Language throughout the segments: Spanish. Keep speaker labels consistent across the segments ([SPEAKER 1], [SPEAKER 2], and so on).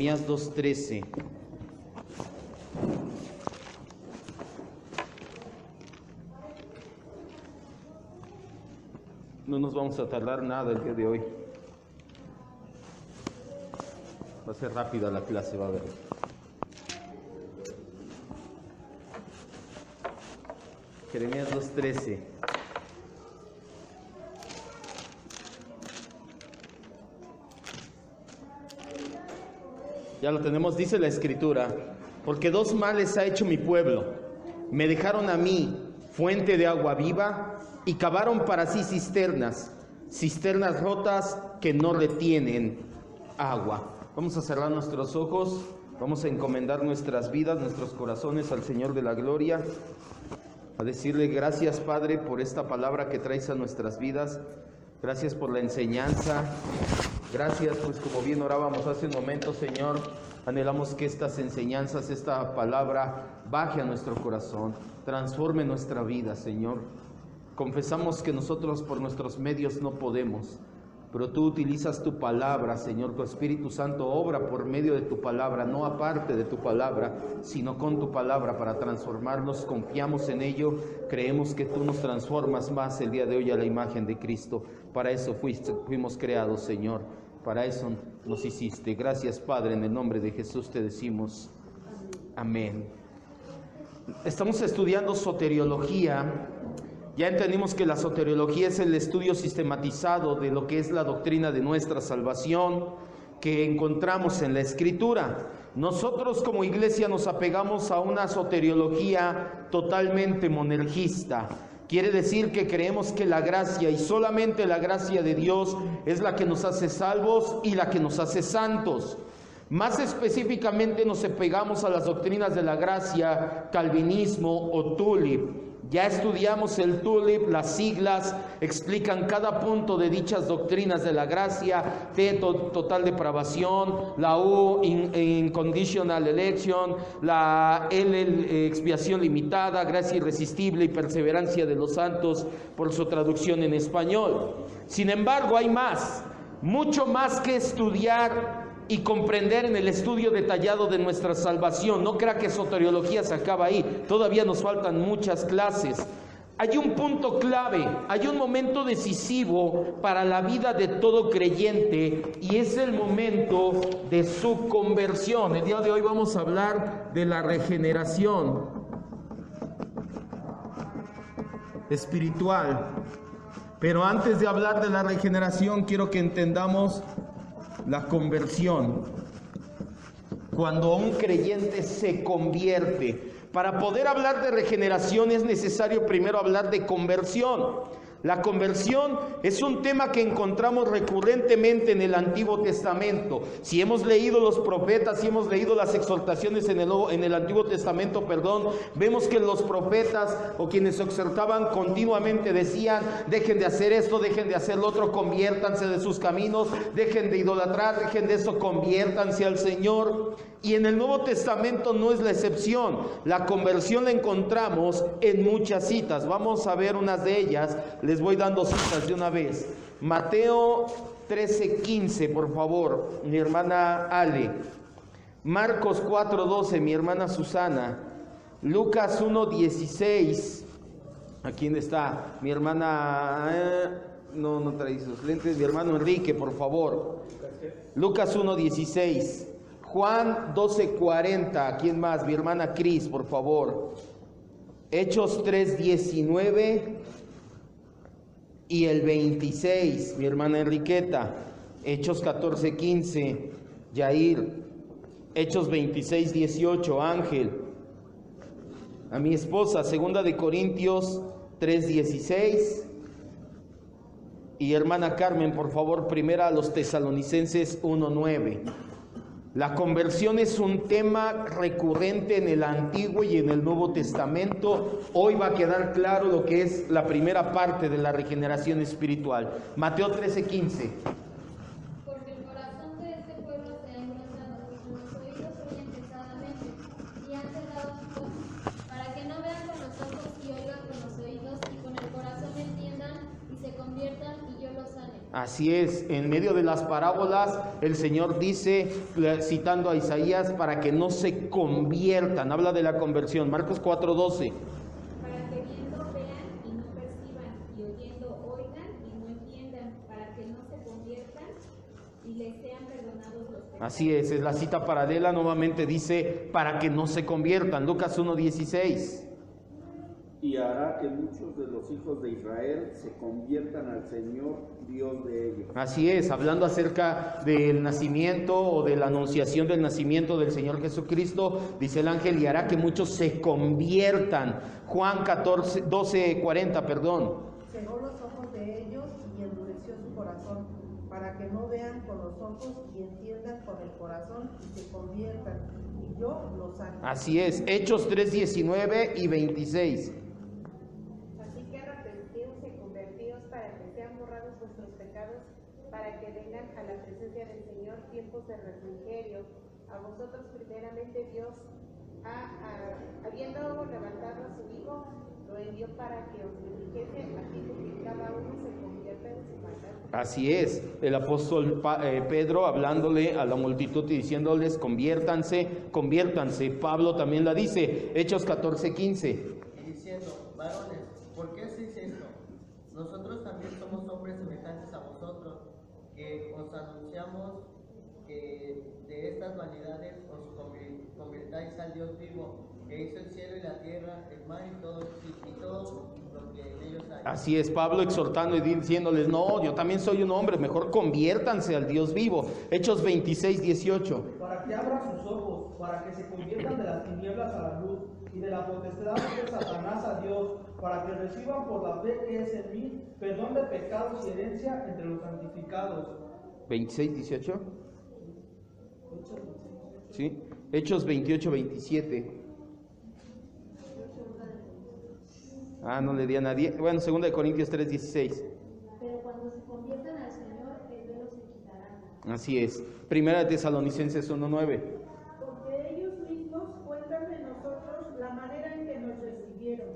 [SPEAKER 1] Jeremías 2:13. No nos vamos a tardar nada el día de hoy. Va a ser rápida la clase, va a ver. Jeremías 2:13. Ya lo tenemos, dice la Escritura: porque dos males ha hecho mi pueblo. Me dejaron a mí fuente de agua viva y cavaron para sí cisternas rotas que no retienen agua. Vamos a cerrar nuestros ojos, vamos a encomendar nuestras vidas, nuestros corazones al Señor de la gloria, a decirle gracias, Padre, por esta palabra que traes a nuestras vidas. Gracias por la enseñanza. Gracias, pues como bien orábamos hace un momento, Señor, anhelamos que estas enseñanzas, esta palabra baje a nuestro corazón, transforme nuestra vida, Señor. Confesamos que nosotros por nuestros medios no podemos, pero tú utilizas tu palabra, Señor. Tu Espíritu Santo obra por medio de tu palabra, no aparte de tu palabra, sino con tu palabra para transformarnos. Confiamos en ello, creemos que tú nos transformas más el día de hoy a la imagen de Cristo. Para eso fuimos creados, Señor. Para eso nos hiciste. Gracias, Padre, en el nombre de Jesús te decimos amén. Estamos estudiando soteriología. Ya entendimos que la soteriología es el estudio sistematizado de lo que es la doctrina de nuestra salvación que encontramos en la Escritura. Nosotros como iglesia nos apegamos a una soteriología totalmente monergista. Quiere decir que creemos que la gracia y solamente la gracia de Dios es la que nos hace salvos y la que nos hace santos. Más específicamente nos apegamos a las doctrinas de la gracia, calvinismo o tulip. Ya estudiamos el tulip, las siglas explican cada punto de dichas doctrinas de la gracia: T, total depravación; la U, inconditional election; la L, expiación limitada; gracia irresistible y perseverancia de los santos, por su traducción en español. Sin embargo, hay más, mucho más que estudiar y comprender en el estudio detallado de nuestra salvación. No crea que soteriología se acaba ahí, todavía nos faltan muchas clases. Hay un punto clave, hay un momento decisivo para la vida de todo creyente, y es el momento de su conversión. El día de hoy vamos a hablar de la regeneración espiritual. Pero antes de hablar de la regeneración, quiero que entendamos la conversión. Cuando un creyente se convierte. Para poder hablar de regeneración es necesario primero hablar de conversión. La conversión es un tema que encontramos recurrentemente en el Antiguo Testamento. Si hemos leído los profetas, si hemos leído las exhortaciones en el Antiguo Testamento, vemos que los profetas o quienes exhortaban continuamente decían: dejen de hacer esto, dejen de hacer lo otro, conviértanse de sus caminos, dejen de idolatrar, dejen de eso, conviértanse al Señor. Y en el Nuevo Testamento no es la excepción. La conversión la encontramos en muchas citas. Vamos a ver unas de ellas. Les voy dando citas de una vez. Mateo 13:15, por favor, mi hermana Ale. Marcos 4:12, mi hermana Susana. Lucas 1:16. ¿A quién está? Mi hermana... no trae sus lentes. Mi hermano Enrique, por favor. Lucas 1:16. Juan 12:40. ¿Quién más? Mi hermana Cris, por favor. Hechos 3:19 y el 26. Mi hermana Enriqueta. Hechos 14:15. Yair. Hechos 26:18. Ángel. A mi esposa. Segunda de Corintios 3:16. Y hermana Carmen, por favor, primera a los Tesalonicenses 1:9. La conversión es un tema recurrente en el Antiguo y en el Nuevo Testamento. Hoy va a quedar claro lo que es la primera parte de la regeneración espiritual. Mateo 13:15.
[SPEAKER 2] Porque el corazón de este pueblo se ha engrosado y sus oídos oyen pesadamente y han cerrado sus ojos, para que no vean con los ojos y oigan con los oídos y con el corazón entiendan y se conviertan y yo los sane.
[SPEAKER 1] Así es, en medio de las parábolas el Señor dice, citando a Isaías, para que no se conviertan, habla de la conversión, Marcos 4:12.
[SPEAKER 2] Para que viendo vean y no perciban, y oyendo oigan y no entiendan, para que no se conviertan y les sean perdonados los pecados.
[SPEAKER 1] Así es la cita paralela, nuevamente dice, para que no se conviertan, Lucas 1:16.
[SPEAKER 3] Y hará que muchos de los hijos de Israel se conviertan al Señor, Dios de ellos.
[SPEAKER 1] Así es, hablando acerca del nacimiento o de la anunciación del nacimiento del Señor Jesucristo, dice el ángel, y hará que muchos se conviertan. Juan 12:40, perdón.
[SPEAKER 4] Cegó los ojos de ellos y endureció su corazón, para que no vean con los ojos y entiendan con el corazón y se conviertan, y yo los sacaré.
[SPEAKER 1] Así es, Hechos 3:19 y 26.
[SPEAKER 5] Así que arrepentidos y convertidos para que sean borrados vuestros pecados, para que vengan a la presencia del Señor tiempos de refrigerio. A vosotros primeramente Dios, habiendo levantado a su Hijo, lo envió para que os dijese a fin de que cada uno se convierta en su maldad.
[SPEAKER 1] Así es, el apóstol Pedro hablándole a la multitud y diciéndoles, conviértanse, conviértanse. Pablo también la dice, Hechos 14:15.
[SPEAKER 6] Y diciendo, varones, ¿por qué hacéis esto? Nosotros también somos hombres semejantes a vosotros, que os anunciamos que de estas vanidades os convirtáis al Dios vivo, que hizo el cielo y la tierra, el mar y todo lo que en ellos hay.
[SPEAKER 1] Así es, Pablo exhortando y diciéndoles, no, yo también soy un hombre, mejor conviértanse al Dios vivo. Hechos 26:18.
[SPEAKER 7] Para que abran sus ojos, para que se conviertan de las tinieblas a la luz y de la potestad de Satanás a Dios, para que reciban por la fe que es en mí perdón de pecados y herencia entre los santificados.
[SPEAKER 1] 26:18. Sí, Hechos 28:27. No le di a nadie. Bueno, 2 Corintios 3:16.
[SPEAKER 2] Pero cuando se conviertan al Señor, el velo se quitará.
[SPEAKER 1] Así es. Primera de Tesalonicenses 1:9.
[SPEAKER 8] Porque ellos mismos cuentan de nosotros la manera en que nos recibieron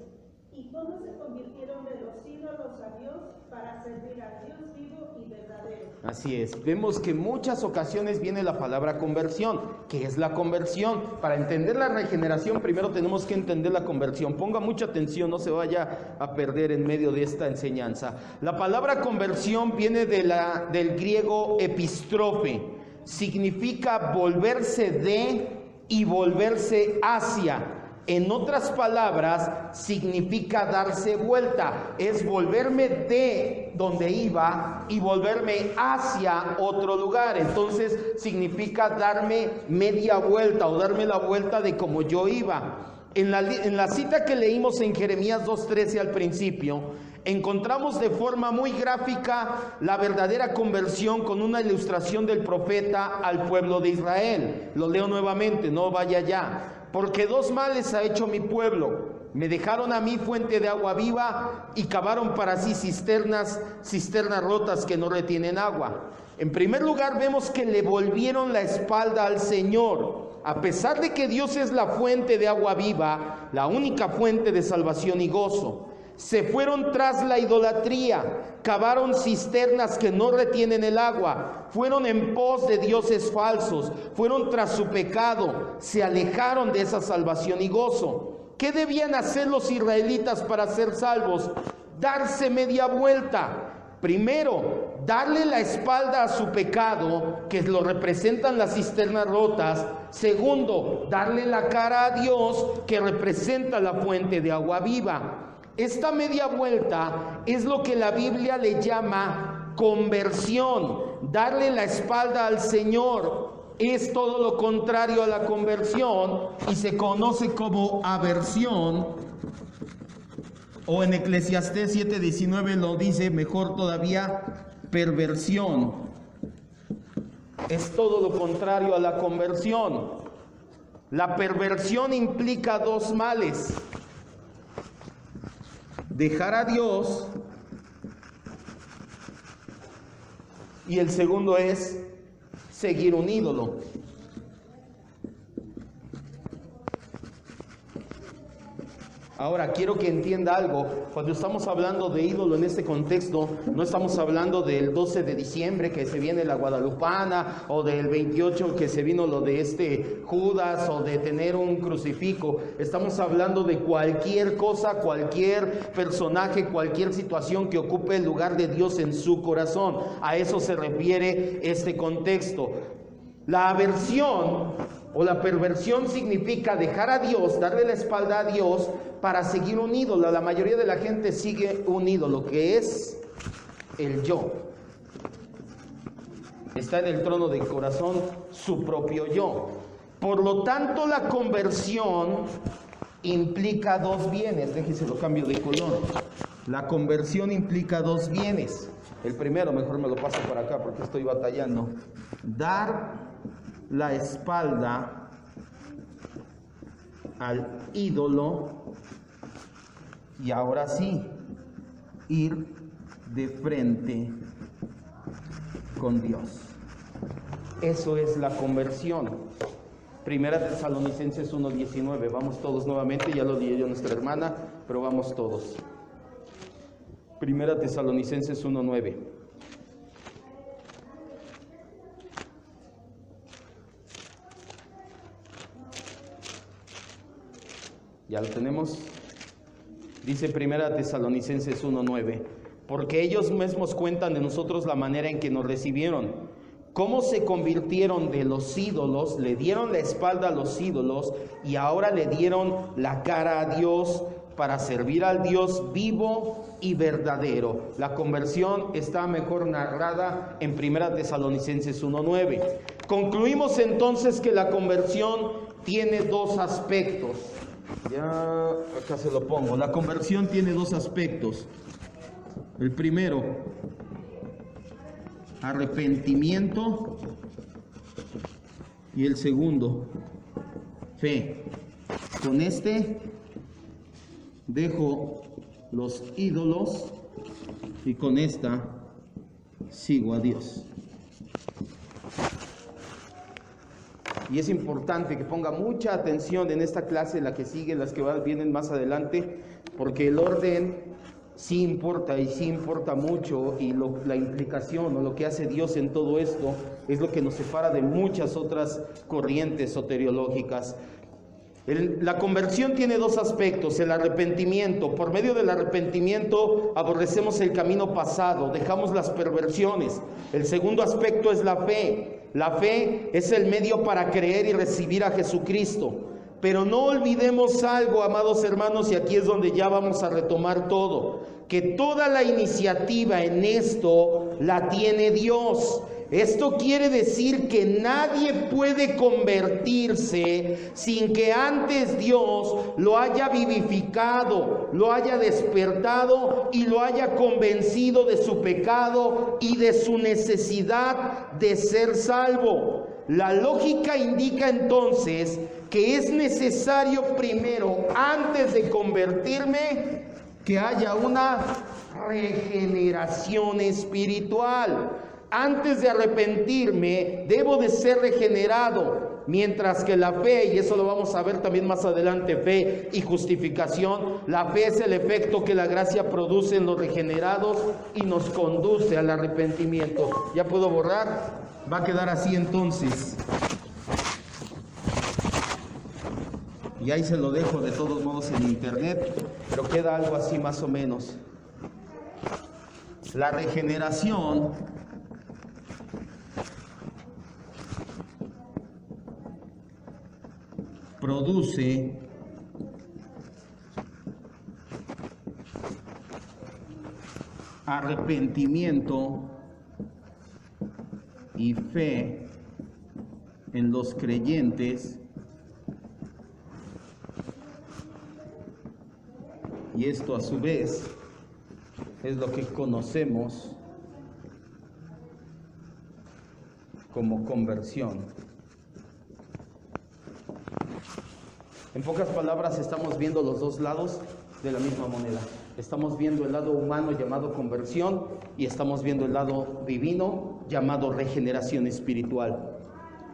[SPEAKER 8] y cómo se convirtieron de los ídolos a Dios para servir al Dios vivo y verdadero.
[SPEAKER 1] Así es. Vemos que en muchas ocasiones viene la palabra conversión. ¿Qué es la conversión? Para entender la regeneración, primero tenemos que entender la conversión. Ponga mucha atención, no se vaya a perder en medio de esta enseñanza. La palabra conversión viene del griego epistrofe. Significa volverse de y volverse hacia. En otras palabras, significa darse vuelta. Es volverme de donde iba y volverme hacia otro lugar. Entonces, significa darme media vuelta o darme la vuelta de como yo iba. En la cita que leímos en Jeremías 2:13 al principio, encontramos de forma muy gráfica la verdadera conversión con una ilustración del profeta al pueblo de Israel. Lo leo nuevamente, no vaya ya. Porque dos males ha hecho mi pueblo. Me dejaron a mí fuente de agua viva y cavaron para sí cisternas rotas que no retienen agua. En primer lugar, vemos que le volvieron la espalda al Señor. A pesar de que Dios es la fuente de agua viva, la única fuente de salvación y gozo, se fueron tras la idolatría, cavaron cisternas que no retienen el agua, fueron en pos de dioses falsos, fueron tras su pecado, se alejaron de esa salvación y gozo. ¿Qué debían hacer los israelitas para ser salvos? Darse media vuelta. Primero, darle la espalda a su pecado, que lo representan las cisternas rotas. Segundo, darle la cara a Dios, que representa la fuente de agua viva. Esta media vuelta es lo que la Biblia le llama conversión, darle la espalda al Señor. Es todo lo contrario a la conversión y se conoce como aversión, o en Eclesiastés 7:19 lo dice mejor todavía, perversión. Es todo lo contrario a la conversión. La perversión implica dos males: dejar a Dios, y el segundo es seguir un ídolo. Ahora, quiero que entienda algo. Cuando estamos hablando de ídolo en este contexto, no estamos hablando del 12 de diciembre que se viene la guadalupana, o del 28 que se vino lo de Judas, o de tener un crucifijo. Estamos hablando de cualquier cosa, cualquier personaje, cualquier situación que ocupe el lugar de Dios en su corazón. A eso se refiere este contexto. La aversión o la perversión significa dejar a Dios, darle la espalda a Dios para seguir un ídolo. La mayoría de la gente sigue un ídolo, que es el yo. Está en el trono del corazón su propio yo. Por lo tanto, la conversión implica dos bienes. Déjese lo cambio de color. La conversión implica dos bienes. El primero, mejor me lo paso para acá porque estoy batallando. Dar la espalda al ídolo y ahora sí, ir de frente con Dios. Eso es la conversión. Primera Tesalonicenses 1:19. Vamos todos nuevamente, ya lo leyó nuestra hermana, pero vamos todos. Primera Tesalonicenses 1:9. ¿Ya lo tenemos? Dice Primera Tesalonicenses 1:9. Porque ellos mismos cuentan de nosotros la manera en que nos recibieron, cómo se convirtieron de los ídolos, le dieron la espalda a los ídolos y ahora le dieron la cara a Dios para servir al Dios vivo y verdadero. La conversión está mejor narrada en Primera Tesalonicenses 1:9. Concluimos entonces que la conversión tiene dos aspectos. Ya acá se lo pongo. La conversión tiene dos aspectos. El primero, arrepentimiento, y el segundo, fe. Con este dejo los ídolos y con esta sigo a Dios. Y es importante que ponga mucha atención en esta clase, la que sigue, las que vienen más adelante, porque el orden sí importa y sí importa mucho, y la implicación o lo que hace Dios en todo esto es lo que nos separa de muchas otras corrientes soteriológicas. La conversión tiene dos aspectos: el arrepentimiento. Por medio del arrepentimiento aborrecemos el camino pasado, dejamos las perversiones. El segundo aspecto es la fe. La fe es el medio para creer y recibir a Jesucristo. Pero no olvidemos algo, amados hermanos, y aquí es donde ya vamos a retomar todo, que toda la iniciativa en esto la tiene Dios. Esto quiere decir que nadie puede convertirse sin que antes Dios lo haya vivificado, lo haya despertado y lo haya convencido de su pecado y de su necesidad de ser salvo. La lógica indica entonces que es necesario primero, antes de convertirme, que haya una regeneración espiritual. Antes de arrepentirme, debo de ser regenerado, mientras que la fe, y eso lo vamos a ver también más adelante, fe y justificación, la fe es el efecto que la gracia produce en los regenerados y nos conduce al arrepentimiento. ¿Ya puedo borrar? Va a quedar así entonces. Y ahí se lo dejo de todos modos en internet, pero queda algo así más o menos. La regeneración produce arrepentimiento y fe en los creyentes, y esto a su vez es lo que conocemos como conversión. En pocas palabras, estamos viendo los dos lados de la misma moneda. Estamos viendo el lado humano llamado conversión y estamos viendo el lado divino llamado regeneración espiritual.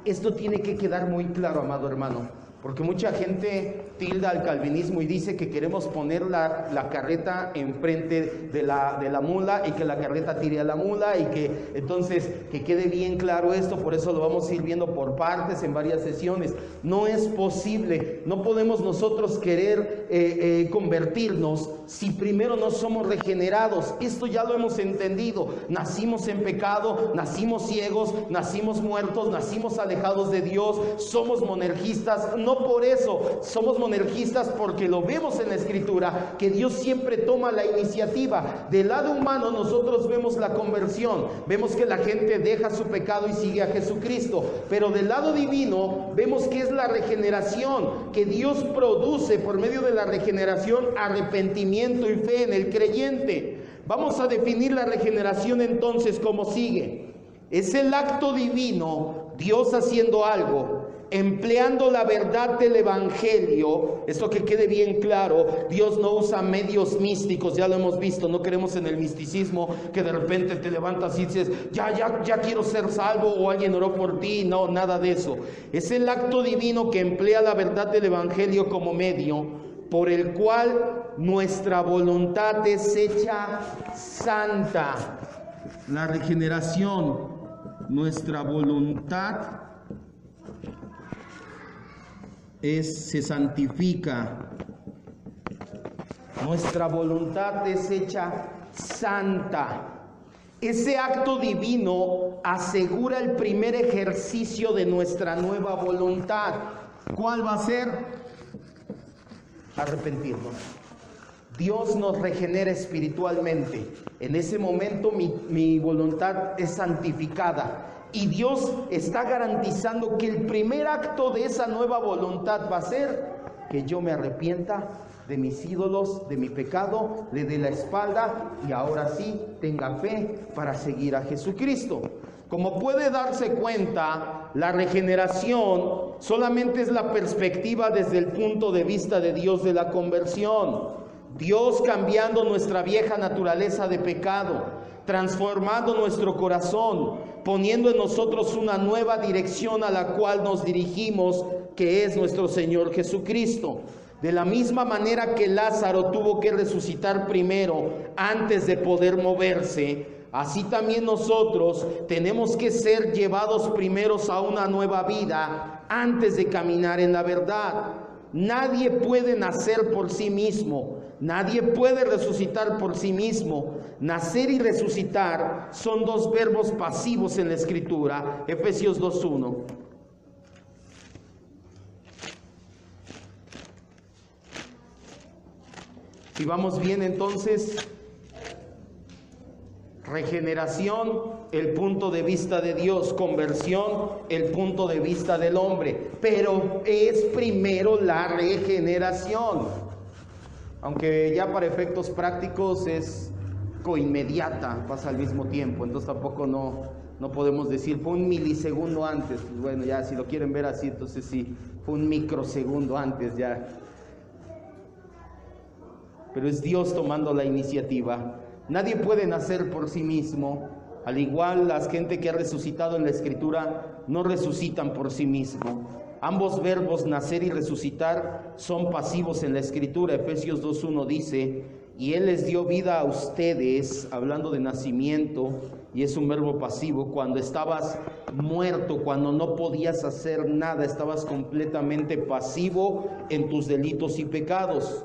[SPEAKER 1] Esto tiene que quedar muy claro, amado hermano. Porque mucha gente tilda al calvinismo y dice que queremos poner la carreta enfrente de la mula y que la carreta tire a la mula, y que entonces que quede bien claro esto. Por eso lo vamos a ir viendo por partes en varias sesiones. No es posible, no podemos nosotros querer convertirnos si primero no somos regenerados. Esto ya lo hemos entendido. Nacimos en pecado, nacimos ciegos, nacimos muertos, nacimos alejados de Dios, somos monergistas. No por eso somos monergistas, porque lo vemos en la Escritura, que Dios siempre toma la iniciativa. Del lado humano nosotros vemos la conversión, vemos que la gente deja su pecado y sigue a Jesucristo, pero del lado divino vemos que es la regeneración, que Dios produce por medio de la regeneración arrepentimiento y fe en el creyente. Vamos a definir la regeneración entonces como sigue: es el acto divino, Dios haciendo algo, empleando la verdad del Evangelio. Esto que quede bien claro, Dios no usa medios místicos, ya lo hemos visto. No creemos en el misticismo, que de repente te levantas y dices, ya quiero ser salvo, o alguien oró por ti. No, nada de eso. Es el acto divino que emplea la verdad del Evangelio como medio, por el cual nuestra voluntad es hecha santa. La regeneración, nuestra voluntad se santifica. Nuestra voluntad es hecha santa. Ese acto divino asegura el primer ejercicio de nuestra nueva voluntad. ¿Cuál va a ser? Arrepentirnos. Dios nos regenera espiritualmente. En ese momento mi voluntad es santificada. Y Dios está garantizando que el primer acto de esa nueva voluntad va a ser que yo me arrepienta de mis ídolos, de mi pecado, le dé la espalda y ahora sí tenga fe para seguir a Jesucristo. Como puede darse cuenta, la regeneración solamente es la perspectiva desde el punto de vista de Dios de la conversión. Dios cambiando nuestra vieja naturaleza de pecado, transformando nuestro corazón, poniendo en nosotros una nueva dirección a la cual nos dirigimos, que es nuestro Señor Jesucristo. De la misma manera que Lázaro tuvo que resucitar primero antes de poder moverse, así también nosotros tenemos que ser llevados primeros a una nueva vida antes de caminar en la verdad. Nadie puede nacer por sí mismo, nadie puede resucitar por sí mismo. Nacer y resucitar son dos verbos pasivos en la Escritura. Efesios 2:1. Si vamos bien, entonces, regeneración, el punto de vista de Dios; conversión, el punto de vista del hombre. Pero es primero la regeneración, aunque ya para efectos prácticos es coinmediata, pasa al mismo tiempo. Entonces tampoco no podemos decir fue un milisegundo antes. Pues bueno, ya si lo quieren ver así, entonces sí, fue un microsegundo antes ya. Pero es Dios tomando la iniciativa. Nadie puede nacer por sí mismo. Al igual, la gente que ha resucitado en la Escritura no resucitan por sí mismo. Ambos verbos, nacer y resucitar, son pasivos en la Escritura. Efesios 2:1 dice: y Él les dio vida a ustedes, hablando de nacimiento, y es un verbo pasivo, cuando estabas muerto, cuando no podías hacer nada, estabas completamente pasivo en tus delitos y pecados.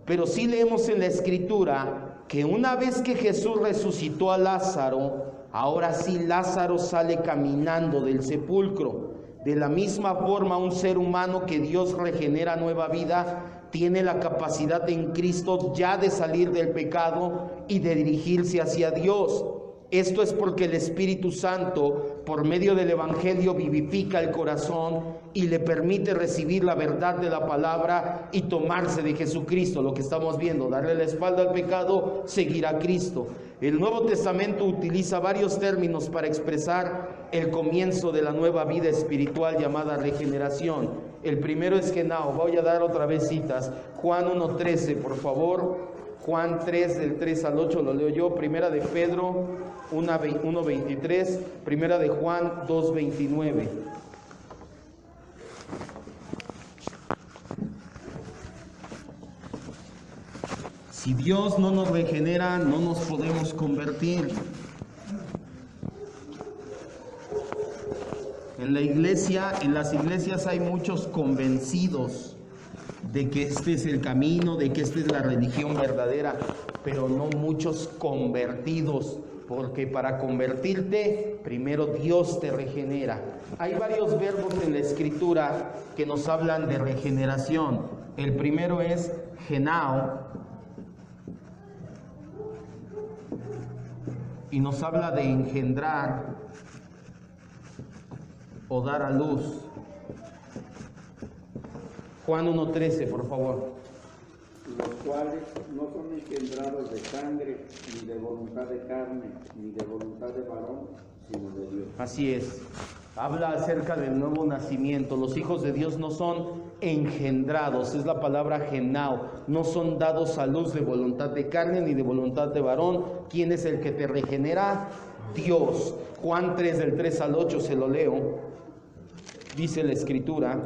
[SPEAKER 1] Pero sí leemos en la Escritura que una vez que Jesús resucitó a Lázaro, ahora sí Lázaro sale caminando del sepulcro. De la misma forma, un ser humano que Dios regenera nueva vida tiene la capacidad en Cristo ya de salir del pecado y de dirigirse hacia Dios. Esto es porque el Espíritu Santo, por medio del Evangelio, vivifica el corazón y le permite recibir la verdad de la palabra y tomarse de Jesucristo. Lo que estamos viendo, darle la espalda al pecado, seguir a Cristo. El Nuevo Testamento utiliza varios términos para expresar el comienzo de la nueva vida espiritual llamada regeneración. El primero es genao. Voy a dar otra vez citas. Juan 1:13, por favor. Juan 3, del 3 al 8 lo leo yo. Primera de Pedro 1:23. Primera de Juan 2:29. Si Dios no nos regenera, no nos podemos convertir. En la iglesia, en las iglesias hay muchos convencidos de que este es el camino, de que esta es la religión verdadera, pero no muchos convertidos, porque para convertirte, primero Dios te regenera. Hay varios verbos en la Escritura que nos hablan de regeneración. El primero es genao, y nos habla de engendrar o dar a luz. Juan 1:13, por favor.
[SPEAKER 3] Los cuales no son engendrados de sangre, ni de voluntad de carne, ni de voluntad de varón, sino de Dios.
[SPEAKER 1] Así es. Habla acerca del nuevo nacimiento. Los hijos de Dios no son engendrados, es la palabra genao. No son dados a luz de voluntad de carne ni de voluntad de varón. ¿Quién es el que te regenera? Dios. Juan 3, del 3 al 8, se lo leo. Dice la Escritura: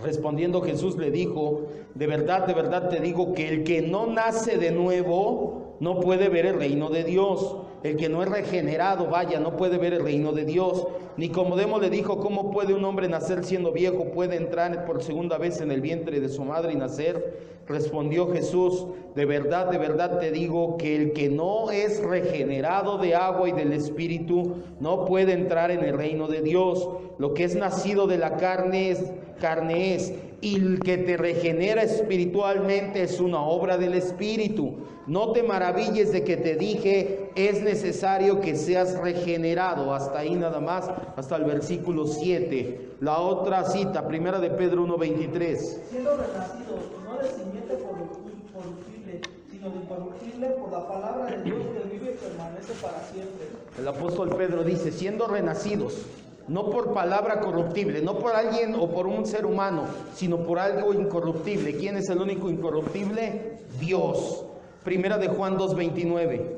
[SPEAKER 1] respondiendo Jesús le dijo, de verdad te digo que el que no nace de nuevo no puede ver el reino de Dios. El que no es regenerado, vaya, no puede ver el reino de Dios. Nicodemo le dijo, ¿cómo puede un hombre nacer siendo viejo? ¿Puede entrar por segunda vez en el vientre de su madre y nacer? Respondió Jesús, de verdad te digo que el que no es regenerado de agua y del Espíritu no puede entrar en el reino de Dios. Lo que es nacido de la carne es, y el que te regenera espiritualmente es una obra del Espíritu. No te maravilles de que te dije, es necesario que seas regenerado. Hasta ahí nada más, hasta el versículo 7. La otra cita, primera de Pedro 1:23.
[SPEAKER 7] Siendo renacidos, no de simiente corruptible, sino de incorruptible, por la palabra de Dios que vive y permanece para siempre.
[SPEAKER 1] El apóstol Pedro dice, siendo renacidos, no por palabra corruptible, no por alguien o por un ser humano, sino por algo incorruptible. ¿Quién es el único incorruptible? Dios. Primera de Juan 2:29.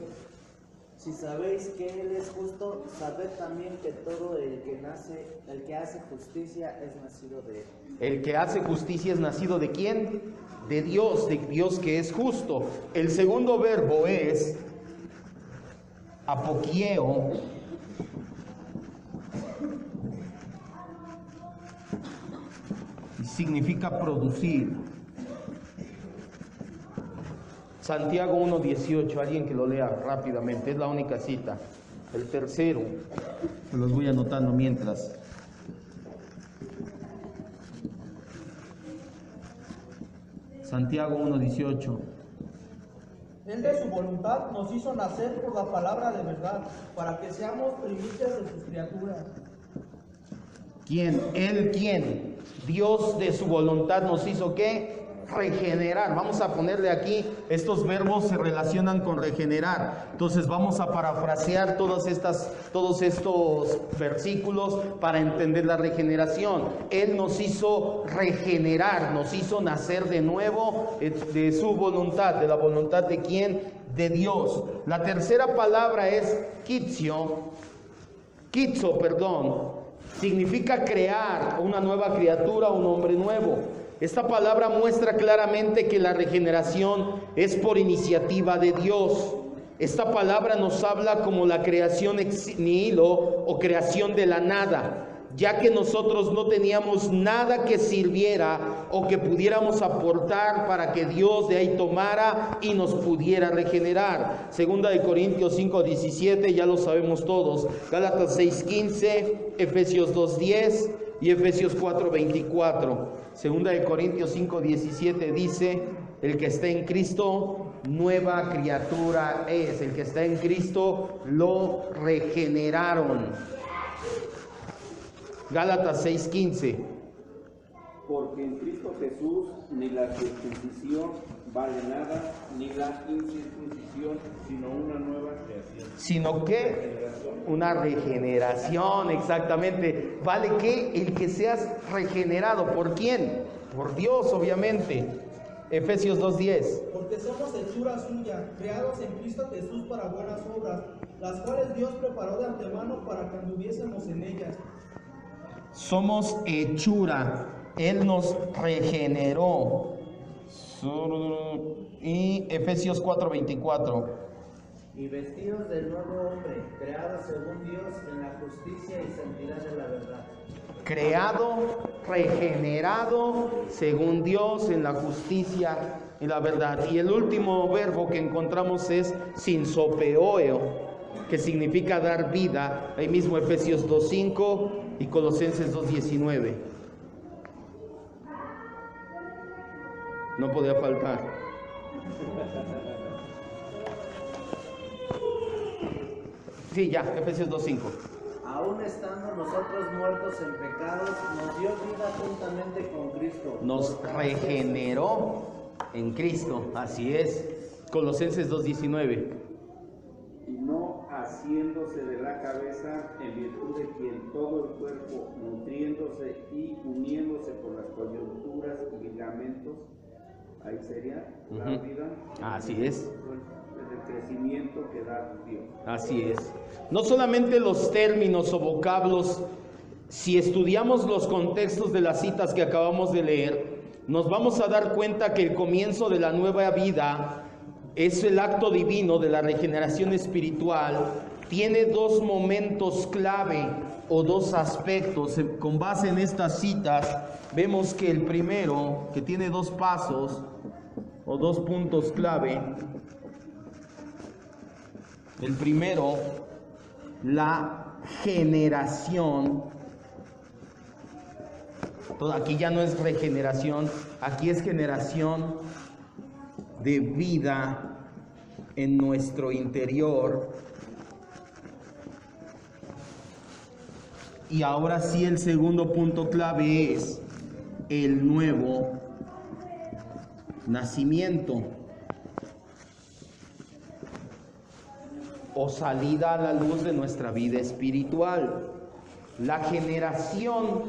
[SPEAKER 6] Si sabéis que Él es justo, sabed también que todo el que hace justicia es nacido de Él.
[SPEAKER 1] El que hace justicia es nacido ¿de quién? De Dios que es justo. El segundo verbo es apoquieo. Y significa producir. Santiago 1:18, alguien que lo lea rápidamente, es la única cita. El tercero, se los voy anotando mientras. Santiago 1:18.
[SPEAKER 7] Él de su voluntad nos hizo nacer por la palabra de verdad, para que seamos primicias de sus criaturas.
[SPEAKER 1] ¿Quién? ¿Él quién? Dios de su voluntad nos hizo ¿qué? Regenerar. Vamos a ponerle aquí, estos verbos se relacionan con regenerar. Entonces vamos a parafrasear todos estos versículos para entender la regeneración. Él nos hizo regenerar, nos hizo nacer de nuevo de su voluntad. ¿De la voluntad de quién? De Dios. La tercera palabra es kitzo, significa crear una nueva criatura, un hombre nuevo. Esta palabra muestra claramente que la regeneración es por iniciativa de Dios. Esta palabra nos habla como la creación ex nihilo o creación de la nada, ya que nosotros no teníamos nada que sirviera o que pudiéramos aportar para que Dios de ahí tomara y nos pudiera regenerar. Segunda de Corintios 5:17, ya lo sabemos todos. Gálatas 6:15, Efesios 2:10 y Efesios 4:24. Segunda de Corintios 5:17 dice, el que está en Cristo, nueva criatura es. El que está en Cristo, lo regeneraron. Gálatas 6:15.
[SPEAKER 3] Porque en Cristo Jesús ni la circuncisión vale nada, ni la incircuncisión, sino una nueva creación.
[SPEAKER 1] Sino que una regeneración, exactamente. ¿Vale qué? El que seas regenerado. ¿Por quién? Por Dios, obviamente. Efesios 2:10.
[SPEAKER 7] Porque somos hechura suya, creados en Cristo Jesús para buenas obras, las cuales Dios preparó de antemano para que anduviésemos en ellas.
[SPEAKER 1] Somos hechura. Él nos regeneró. Y Efesios 4:24.
[SPEAKER 6] Y vestidos del nuevo hombre, creado según Dios en la justicia y santidad de la verdad.
[SPEAKER 1] Creado, regenerado según Dios en la justicia y la verdad. Y el último verbo que encontramos es synsopeoeo, que significa dar vida. Ahí mismo Efesios 2:5 y Colosenses 2:19. No podía faltar. Sí, ya, Efesios 2:5.
[SPEAKER 6] Aún estando nosotros muertos en pecados, nos dio vida juntamente con Cristo.
[SPEAKER 1] Nos regeneró en Cristo, así es. Colosenses 2:19.
[SPEAKER 3] Y no haciéndose de la cabeza, en virtud de quien todo el cuerpo, nutriéndose y uniéndose por las coyunturas y ligamentos, ahí sería la vida.
[SPEAKER 1] Así es.
[SPEAKER 3] El crecimiento que da Dios.
[SPEAKER 1] Así es. No solamente los términos o vocablos, si estudiamos los contextos de las citas que acabamos de leer, nos vamos a dar cuenta que el comienzo de la nueva vida es el acto divino de la regeneración espiritual. Tiene dos momentos clave o dos aspectos. Con base en estas citas, vemos que el primero, que tiene dos pasos o dos puntos clave. El primero, la generación. Aquí ya no es regeneración, aquí es generación de vida en nuestro interior. Y ahora sí, el segundo punto clave es el nuevo nacimiento o salida a la luz de nuestra vida espiritual. La generación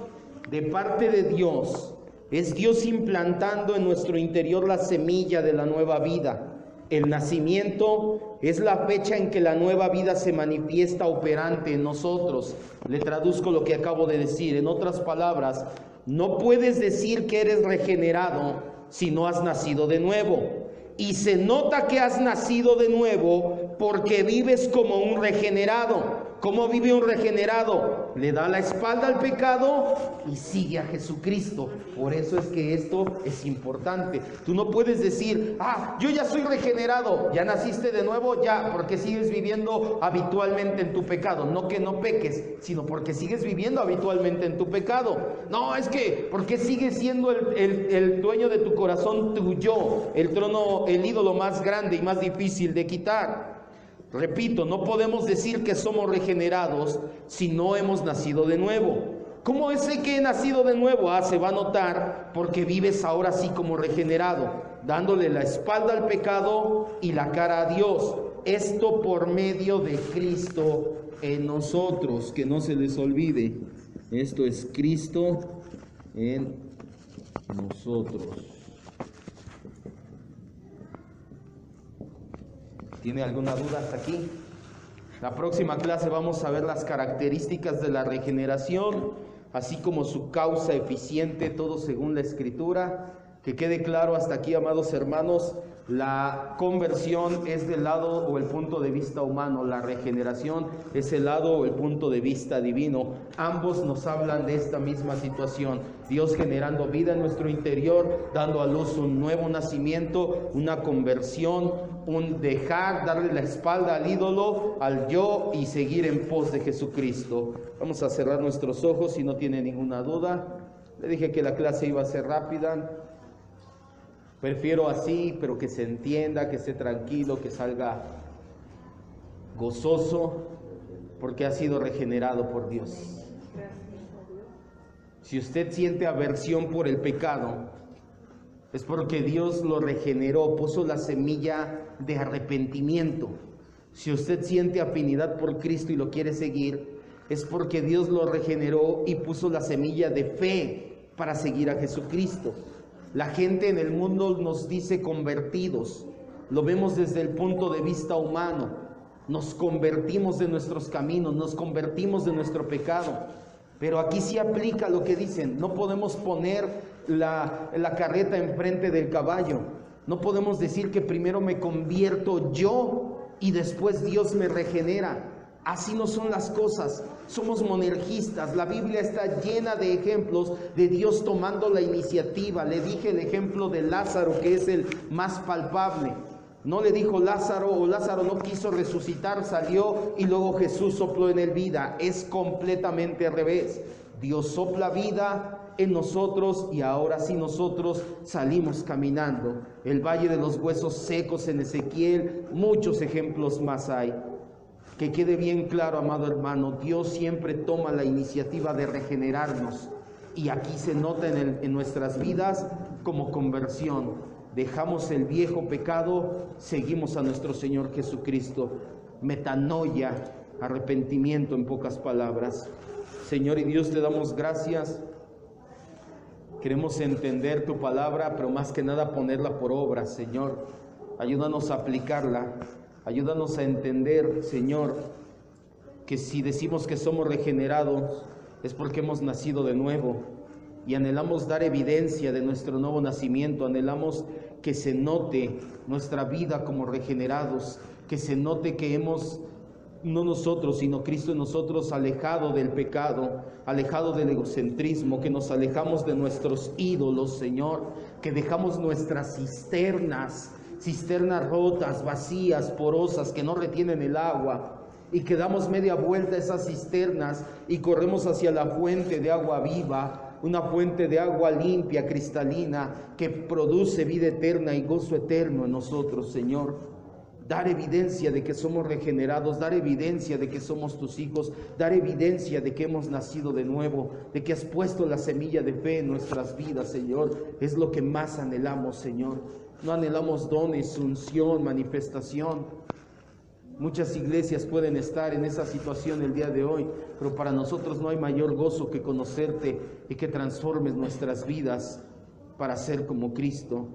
[SPEAKER 1] de parte de Dios es Dios implantando en nuestro interior la semilla de la nueva vida. El nacimiento es la fecha en que la nueva vida se manifiesta operante en nosotros. Le traduzco lo que acabo de decir. En otras palabras, no puedes decir que eres regenerado si no has nacido de nuevo. Y se nota que has nacido de nuevo porque vives como un regenerado. ¿Cómo vive un regenerado? Le da la espalda al pecado y sigue a Jesucristo. Por eso es que esto es importante. Tú no puedes decir, yo ya soy regenerado, ya naciste de nuevo, ya, porque sigues viviendo habitualmente en tu pecado. No que no peques, sino porque sigues viviendo habitualmente en tu pecado. No, es que, porque sigues siendo el dueño de tu corazón, tu yo, el trono, el ídolo más grande y más difícil de quitar. Repito, no podemos decir que somos regenerados si no hemos nacido de nuevo. ¿Cómo es que he nacido de nuevo? Se va a notar porque vives ahora sí como regenerado, dándole la espalda al pecado y la cara a Dios. Esto por medio de Cristo en nosotros, que no se les olvide. Esto es Cristo en nosotros. ¿Tiene alguna duda hasta aquí? La próxima clase vamos a ver las características de la regeneración, así como su causa eficiente, todo según la Escritura. Que quede claro hasta aquí, amados hermanos, la conversión es del lado o el punto de vista humano, la regeneración es el lado o el punto de vista divino. Ambos nos hablan de esta misma situación, Dios generando vida en nuestro interior, dando a luz un nuevo nacimiento, una conversión, un darle la espalda al ídolo, al yo, y seguir en pos de Jesucristo. Vamos a cerrar nuestros ojos si no tiene ninguna duda. Le dije que la clase iba a ser rápida. Prefiero así, pero que se entienda, que esté tranquilo, que salga gozoso, porque ha sido regenerado por Dios. Si usted siente aversión por el pecado, es porque Dios lo regeneró, puso la semilla de arrepentimiento. Si usted siente afinidad por Cristo y lo quiere seguir, es porque Dios lo regeneró y puso la semilla de fe para seguir a Jesucristo. La gente en el mundo nos dice convertidos, lo vemos desde el punto de vista humano, nos convertimos de nuestros caminos, nos convertimos de nuestro pecado, pero aquí sí aplica lo que dicen, no podemos poner la carreta enfrente del caballo. No podemos decir que primero me convierto yo y después Dios me regenera. Así no son las cosas. Somos monergistas. La Biblia está llena de ejemplos de Dios tomando la iniciativa. Le dije el ejemplo de Lázaro, que es el más palpable. No le dijo Lázaro, o Lázaro no quiso resucitar, salió y luego Jesús sopló en él vida. Es completamente al revés. Dios sopla vida en nosotros y ahora sí nosotros salimos caminando. El valle de los huesos secos en Ezequiel, muchos ejemplos más hay. Que quede bien claro, amado hermano, Dios siempre toma la iniciativa de regenerarnos y aquí se nota en nuestras vidas como conversión. Dejamos el viejo pecado, seguimos a nuestro Señor Jesucristo. Metanoia, arrepentimiento en pocas palabras. Señor y Dios, te damos gracias. Queremos entender tu palabra, pero más que nada ponerla por obra, Señor. Ayúdanos a aplicarla. Ayúdanos a entender, Señor, que si decimos que somos regenerados es porque hemos nacido de nuevo y anhelamos dar evidencia de nuestro nuevo nacimiento. Anhelamos que se note nuestra vida como regenerados, que se note que hemos, no nosotros, sino Cristo en nosotros, alejado del pecado, alejado del egocentrismo, que nos alejamos de nuestros ídolos, Señor, que dejamos nuestras cisternas rotas, vacías, porosas, que no retienen el agua, y que damos media vuelta a esas cisternas y corremos hacia la fuente de agua viva, una fuente de agua limpia, cristalina, que produce vida eterna y gozo eterno en nosotros, Señor. Dar evidencia de que somos regenerados, dar evidencia de que somos tus hijos, dar evidencia de que hemos nacido de nuevo, de que has puesto la semilla de fe en nuestras vidas, Señor. Es lo que más anhelamos, Señor. No anhelamos dones, unción, manifestación. Muchas iglesias pueden estar en esa situación el día de hoy, pero para nosotros no hay mayor gozo que conocerte y que transformes nuestras vidas para ser como Cristo.